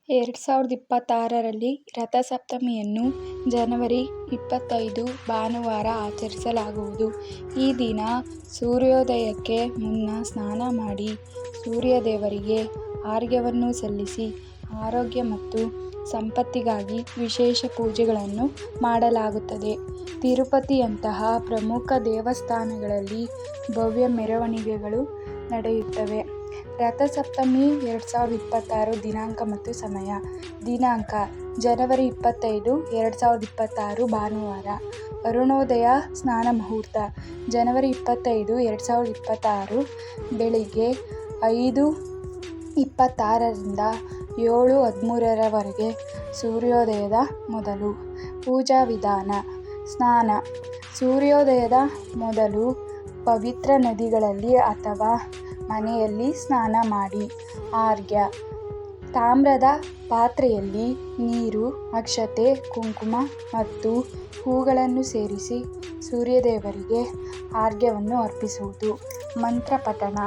2026ರಲ್ಲಿ ರಥಸಪ್ತಮಿಯನ್ನು ಜನವರಿ 25 ಭಾನುವಾರ ಆಚರಿಸಲಾಗುವುದು. ಈ ದಿನ ಸೂರ್ಯೋದಯಕ್ಕೆ ಮುನ್ನ ಸ್ನಾನ ಮಾಡಿ ಸೂರ್ಯದೇವರಿಗೆ ಅರ್ಘ್ಯವನ್ನು ಸಲ್ಲಿಸಿ ಆರೋಗ್ಯ ಮತ್ತು ಸಂಪತ್ತಿಗಾಗಿ ವಿಶೇಷ ಪೂಜೆಗಳನ್ನು ಮಾಡಲಾಗುತ್ತದೆ. ತಿರುಪತಿಯಂತಹ ಪ್ರಮುಖ ದೇವಸ್ಥಾನಗಳಲ್ಲಿ ಭವ್ಯ ಮೆರವಣಿಗೆಗಳು ನಡೆಯುತ್ತವೆ. ರಥಸಪ್ತಮಿ 2026 ದಿನಾಂಕ ಮತ್ತು ಸಮಯ. ದಿನಾಂಕ ಜನವರಿ 25, 2026 ಭಾನುವಾರ. ಅರುಣೋದಯ ಸ್ನಾನ ಮುಹೂರ್ತ ಜನವರಿ 25, 2026 ಬೆಳಿಗ್ಗೆ 5:26ರಿಂದ 7:13ರವರೆಗೆ ಸೂರ್ಯೋದಯದ ಮೊದಲು. ಪೂಜಾ ವಿಧಾನ: ಸ್ನಾನ: ಸೂರ್ಯೋದಯದ ಮೊದಲು ಪವಿತ್ರ ನದಿಗಳಲ್ಲಿ ಅಥವಾ ಮನೆಯಲ್ಲಿ ಸ್ನಾನ ಮಾಡಿ. ಅರ್ಘ್ಯ: ತಾಮ್ರದ ಪಾತ್ರೆಯಲ್ಲಿ ನೀರು, ಅಕ್ಷತೆ, ಕುಂಕುಮ ಮತ್ತು ಹೂಗಳನ್ನು ಸೇರಿಸಿ ಸೂರ್ಯದೇವರಿಗೆ ಅರ್ಘ್ಯವನ್ನು ಅರ್ಪಿಸುವುದು. ಮಂತ್ರ ಪಠಣ: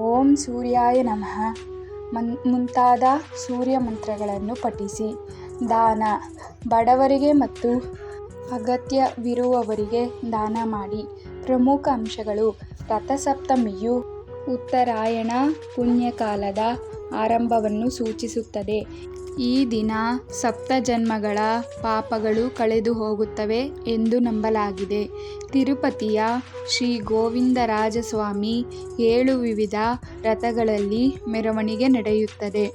ಓಂ ಸೂರ್ಯಾಯ ನಮಃ ಮುಂತಾದ ಸೂರ್ಯ ಮಂತ್ರಗಳನ್ನು ಪಠಿಸಿ. ದಾನ: ಬಡವರಿಗೆ ಮತ್ತು ಅಗತ್ಯವಿರುವವರಿಗೆ ದಾನ ಮಾಡಿ. ಪ್ರಮುಖ ಅಂಶಗಳು: ರಥಸಪ್ತಮಿಯು ಉತ್ತರಾಯಣ ಪುಣ್ಯಕಾಲದ ಆರಂಭವನ್ನು ಸೂಚಿಸುತ್ತದೆ. ಈ ದಿನ ಸಪ್ತಜನ್ಮಗಳ ಪಾಪಗಳು ಕಳೆದು ಹೋಗುತ್ತವೆ ಎಂದು ನಂಬಲಾಗಿದೆ. ತಿರುಪತಿಯ ಶ್ರೀ ಗೋವಿಂದರಾಜಸ್ವಾಮಿ 7 ವಿವಿಧ ರಥಗಳಲ್ಲಿ ಮೆರವಣಿಗೆ ನಡೆಯುತ್ತದೆ.